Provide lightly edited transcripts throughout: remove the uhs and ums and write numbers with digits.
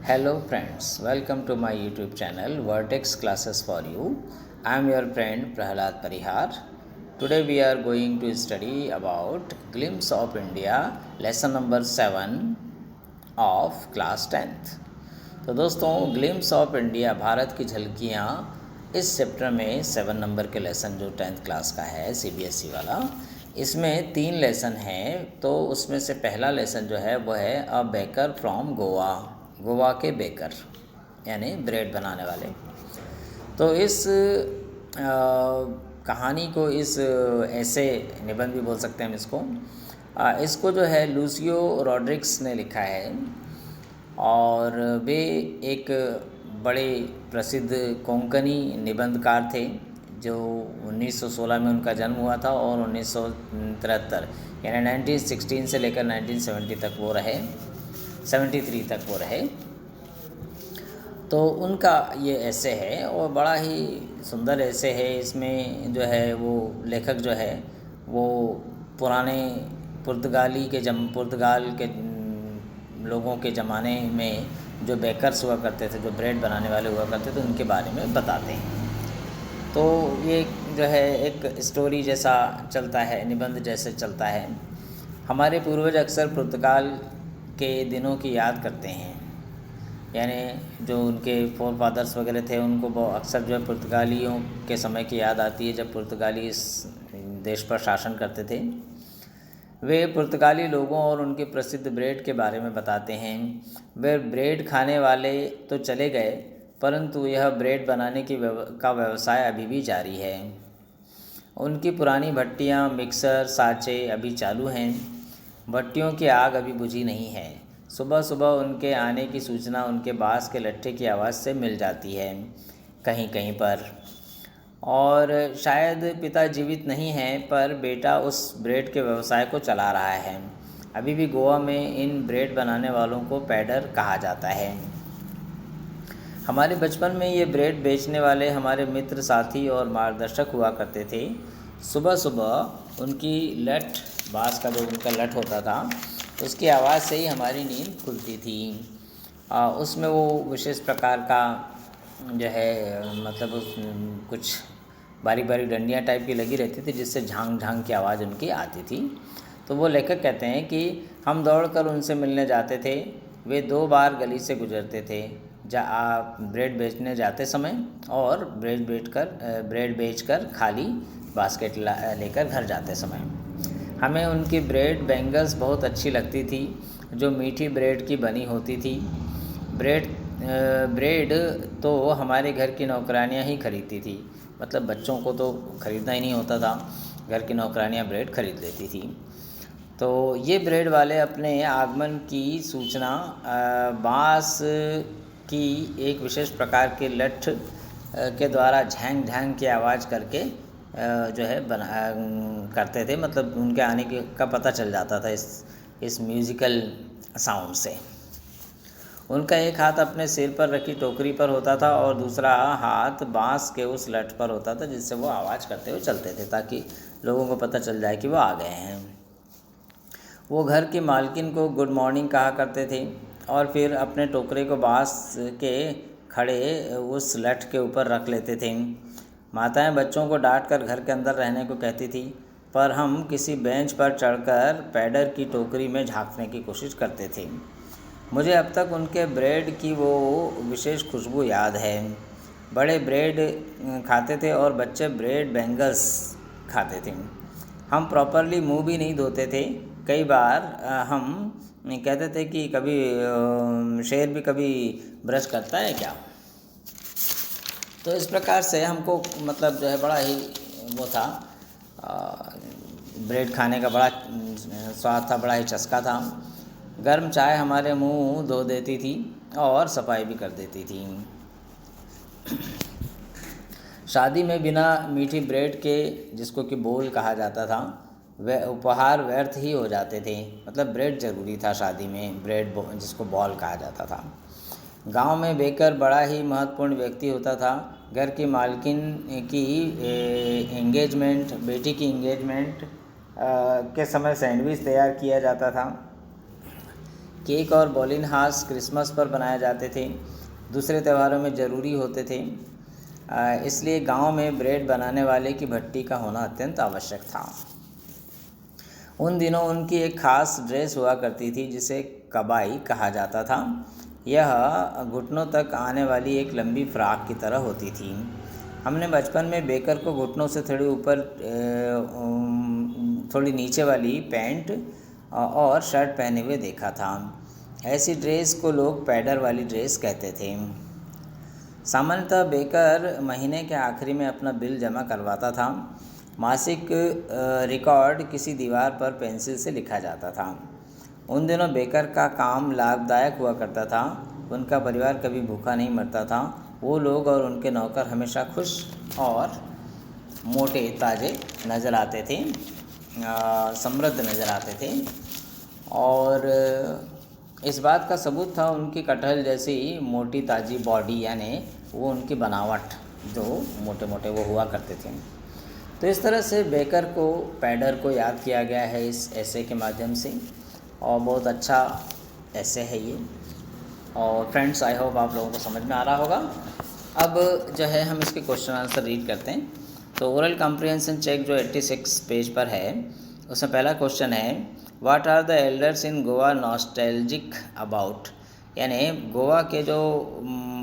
Hello friends, welcome to my YouTube channel Vertex Classes for You. I am your friend Prahalad Parihar. Today we are going to study about Glimpse of India, lesson number 7 of class 10th. तो दोस्तों glimpse of India Bharat की झलकियाँ इस chapter में 7 number के lesson जो 10th class का है CBSE वाला, इसमें 3 लेसन हैं। तो उसमें से पहला लेसन जो है वो है a baker from Goa, Goa के बेकर यानी ब्रेड बनाने वाले। तो इस कहानी को, इस ऐसे निबंध भी बोल सकते हैं हम इसको, इसको जो है लूसियो रॉड्रिग्स ने लिखा है और वे एक बड़े प्रसिद्ध कोंकणी निबंधकार थे जो 1916 में उनका जन्म हुआ था और 1973 यानी 1916 से लेकर 1970 तक वो रहे, 73 तक वो रहे। तो उनका ये ऐसे है और बड़ा ही सुंदर ऐसे है। इसमें जो है वो लेखक जो है वो पुराने पुर्तगाल के लोगों के ज़माने में जो बेकर्स हुआ करते थे, जो ब्रेड बनाने वाले हुआ करते थे, उनके बारे में बताते हैं। तो ये जो है एक स्टोरी जैसा चलता है, निबंध जैसे चलता है। हमारे पूर्वज अक्सर पुर्तगाल के दिनों की याद करते हैं, यानी जो उनके फोर फादर्स वगैरह थे उनको अक्सर जो है पुर्तगालियों के समय की याद आती है, जब पुर्तगाली इस देश पर शासन करते थे। वे पुर्तगाली लोगों और उनके प्रसिद्ध ब्रेड के बारे में बताते हैं। वे ब्रेड खाने वाले तो चले गए, परंतु यह ब्रेड बनाने का व्यवसाय अभी भी जारी है। उनकी पुरानी भट्टियाँ, मिक्सर, साँचे अभी चालू हैं। भट्टियों की आग अभी बुझी नहीं है। सुबह सुबह उनके आने की सूचना उनके बाँस के लट्ठे की आवाज़ से मिल जाती है कहीं कहीं पर। और शायद पिता जीवित नहीं हैं, पर बेटा उस ब्रेड के व्यवसाय को चला रहा है। अभी भी गोवा में इन ब्रेड बनाने वालों को पैडर कहा जाता है। हमारे बचपन में ये ब्रेड बेचने वाले हमारे मित्र, साथी और मार्गदर्शक हुआ करते थे। सुबह सुबह उनकी लठ, बाँस का जो उनका लठ होता था, उसकी आवाज़ से ही हमारी नींद खुलती थी। उसमें वो विशेष प्रकार का जो है मतलब उस कुछ बारी बारी डंडियाँ टाइप की लगी रहती थी जिससे झांग झांग की आवाज़ उनकी आती थी। तो वो लेखक कहते हैं कि हम दौड़कर उनसे मिलने जाते थे। वे 2 बार गली से गुजरते थे ब्रेड बेचने जाते समय और ब्रेड बेचकर खाली बास्केट लेकर घर जाते समय। हमें उनकी ब्रेड बैंगल्स बहुत अच्छी लगती थी जो मीठी ब्रेड की बनी होती थी। ब्रेड तो हमारे घर की नौकरानियाँ ही खरीदती थी, मतलब बच्चों को तो ख़रीदना ही नहीं होता था, घर की नौकरानियाँ ब्रेड खरीद लेती थी। तो ये ब्रेड वाले अपने आगमन की सूचना बाँस की एक विशेष प्रकार के लठ के द्वारा झैंग झैंग की आवाज़ करके जो है करते थे। मतलब उनके आने का पता चल जाता था इस म्यूज़िकल साउंड से। उनका एक हाथ अपने सिर पर रखी टोकरी पर होता था और दूसरा हाथ बाँस के उस लठ पर होता था जिससे वो आवाज़ करते हुए चलते थे ताकि लोगों को पता चल जाए कि वो आ गए हैं। वो घर की मालकिन को गुड मॉर्निंग कहा करते थे और फिर अपने टोकरे को बाँस के खड़े उस लठ के ऊपर रख लेते थे। माताएं बच्चों को डांट कर घर के अंदर रहने को कहती थी, पर हम किसी बेंच पर चढ़कर पैडर की टोकरी में झांकने की कोशिश करते थे। मुझे अब तक उनके ब्रेड की वो विशेष खुशबू याद है। बड़े ब्रेड खाते थे और बच्चे ब्रेड बैंगल्स खाते थे। हम प्रॉपरली मुंह भी नहीं धोते थे। कई बार हम कहते थे कि कभी शेर भी कभी ब्रश करता है क्या। तो इस प्रकार से हमको मतलब जो है बड़ा ही वो था, ब्रेड खाने का बड़ा स्वाद था, बड़ा ही चस्का था। गर्म चाय हमारे मुंह धो देती थी और सफाई भी कर देती थी। शादी में बिना मीठी ब्रेड के, जिसको कि बोल कहा जाता था, वह उपहार व्यर्थ ही हो जाते थे। मतलब ब्रेड ज़रूरी था शादी में, ब्रेड जिसको बॉल कहा जाता था। गांव में बेकर बड़ा ही महत्वपूर्ण व्यक्ति होता था। घर की मालकिन की बेटी की एंगेजमेंट के समय सैंडविच तैयार किया जाता था। केक और बॉलिनहास क्रिसमस पर बनाए जाते थे, दूसरे त्योहारों में ज़रूरी होते थे। इसलिए गांव में ब्रेड बनाने वाले की भट्टी का होना अत्यंत आवश्यक था। उन दिनों उनकी एक खास ड्रेस हुआ करती थी जिसे कबाई कहा जाता था। यह घुटनों तक आने वाली एक लंबी फ्राक की तरह होती थी। हमने बचपन में बेकर को घुटनों से थोड़ी ऊपर थोड़ी नीचे वाली पैंट और शर्ट पहने हुए देखा था। ऐसी ड्रेस को लोग पैडर वाली ड्रेस कहते थे। सामान्यतः बेकर महीने के आखिरी में अपना बिल जमा करवाता था। मासिक रिकॉर्ड किसी दीवार पर पेंसिल से लिखा जाता था। उन दिनों बेकर का काम लाभदायक हुआ करता था। उनका परिवार कभी भूखा नहीं मरता था। वो लोग और उनके नौकर हमेशा खुश और मोटे ताज़े नज़र आते थे, समृद्ध नज़र आते थे। और इस बात का सबूत था उनकी कटहल जैसी मोटी ताज़ी बॉडी, यानी वो उनकी बनावट जो मोटे मोटे वो हुआ करते थे। तो इस तरह से बेकर को, पैडर को याद किया गया है इस ऐसे के माध्यम से, और बहुत अच्छा ऐसे है ये। और फ्रेंड्स, आई होप आप लोगों को समझ में आ रहा होगा। अब जो है हम इसके क्वेश्चन आंसर रीड करते हैं। तो ओरल कॉम्प्रिहेंशन चेक जो 86 पेज पर है, उसमें पहला क्वेश्चन है, what are the elders in Goa nostalgic about, यानी गोवा के जो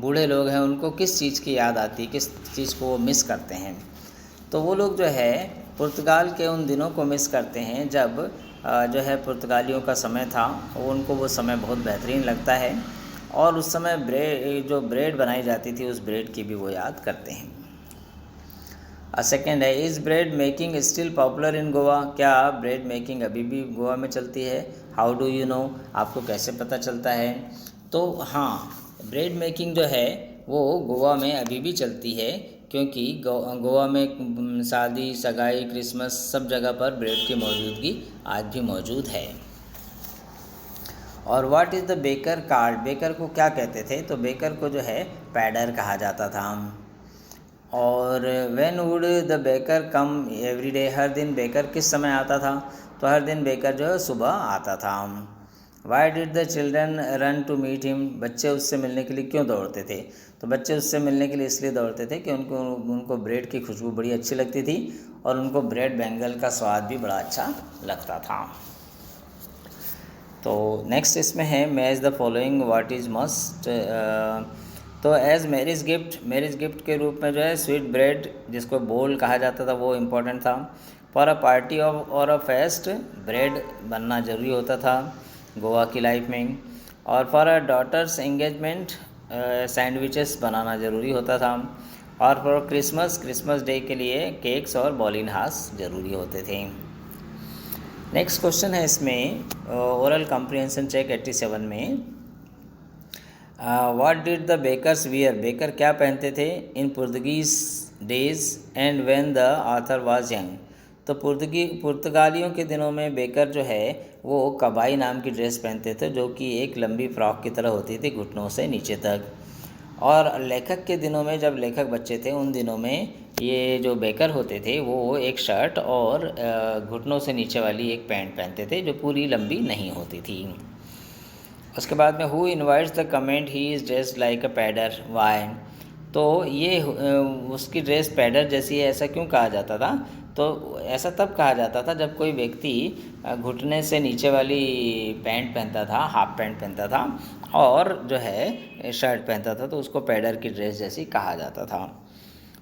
बूढ़े लोग हैं उनको किस चीज़ की याद आती है, किस चीज़ को वो मिस करते हैं। तो वो लोग जो है पुर्तगाल के उन दिनों को मिस करते हैं जब जो है पुर्तगालियों का समय था। उनको वो समय बहुत बेहतरीन लगता है, और उस समय जो ब्रेड बनाई जाती थी उस ब्रेड की भी वो याद करते हैं। सेकेंड है, is bread making still popular in Goa, क्या ब्रेड मेकिंग अभी भी गोवा में चलती है। हाउ डू यू नो, आपको कैसे पता चलता है। तो हाँ, ब्रेड मेकिंग जो है वो गोवा में अभी भी चलती है, क्योंकि गोवा में शादी, सगाई, क्रिसमस सब जगह पर ब्रेड की मौजूदगी आज भी मौजूद है। और what is the baker card, baker को क्या कहते थे। तो बेकर को जो है पैडर कहा जाता था। और when would the baker come every day, हर दिन बेकर किस समय आता था। तो हर दिन बेकर जो है सुबह आता था। Why did the children run to meet him, बच्चे उससे मिलने के लिए क्यों दौड़ते थे। तो बच्चे उससे मिलने के लिए इसलिए दौड़ते थे कि उनको ब्रेड की खुशबू बड़ी अच्छी लगती थी, और उनको ब्रेड बैंगल का स्वाद भी बड़ा अच्छा लगता था। तो नेक्स्ट इसमें है, match the following what is must. तो एज मैरिज गिफ्ट के रूप में जो है स्वीट ब्रेड, जिसको बोल कहा जाता था, वो इम्पोर्टेंट था। फॉर अ पार्टी और अ फेस्ट, ब्रेड बनना ज़रूरी होता था गोवा की लाइफ में। और for a daughter's engagement, sandwiches बनाना ज़रूरी होता था। और फॉर क्रिसमस डे के लिए केक्स और बॉलिनहास ज़रूरी होते थे। नेक्स्ट क्वेश्चन है इसमें ओरल कॉम्प्रिहेंशन चेक 87 में, what did the bakers wear, baker क्या पहनते थे in Portuguese days and when the author was young. तो पुर्तगालियों के दिनों में बेकर जो है वो कबाई नाम की ड्रेस पहनते थे, जो कि एक लंबी फ्रॉक की तरह होती थी घुटनों से नीचे तक। और लेखक के दिनों में, जब लेखक बच्चे थे उन दिनों में, ये जो बेकर होते थे वो एक शर्ट और घुटनों से नीचे वाली एक पैंट पहनते थे जो पूरी लंबी नहीं होती थी। उसके बाद में who invites the comment he is dressed like a पैडर, वाई। तो ये उसकी ड्रेस पैडर जैसी है, ऐसा क्यों कहा जाता था। तो ऐसा तब कहा जाता था जब कोई व्यक्ति घुटने से नीचे वाली पैंट पहनता था, हाफ पैंट पहनता था, और जो है शर्ट पहनता था, तो उसको पैडर की ड्रेस जैसी कहा जाता था।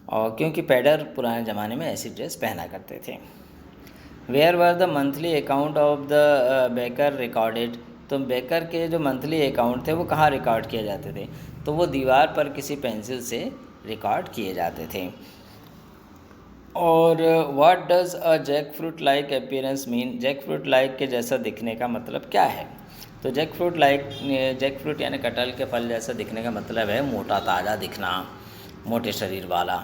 और क्योंकि पैडर पुराने ज़माने में ऐसी ड्रेस पहना करते थे। Where were the monthly account of the baker recorded. तो बेकर के जो मंथली अकाउंट थे वो कहाँ रिकॉर्ड किए जाते थे। तो वो दीवार पर किसी पेंसिल से रिकॉर्ड किए जाते थे। और what does a jackfruit like appearance mean, jackfruit like के जैसा दिखने का मतलब क्या है। तो जैक फ्रूट यानी कटहल के फल जैसा दिखने का मतलब है मोटा ताज़ा दिखना, मोटे शरीर वाला।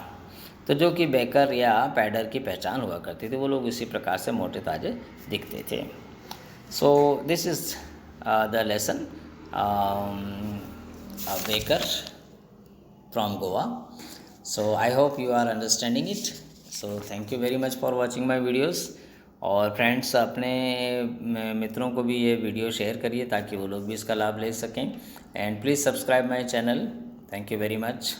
तो जो कि बेकर या पैडर की पहचान हुआ करती थी, वो लोग इसी प्रकार से मोटे ताज़े दिखते थे। So this is the lesson baker from Goa. So I hope you are understanding it. So thank you very much for watching my videos. और फ्रेंड्स अपने मित्रों को भी ये वीडियो शेयर करिए ताकि वो लोग भी इसका लाभ ले सकें। And please subscribe my channel. Thank you very much.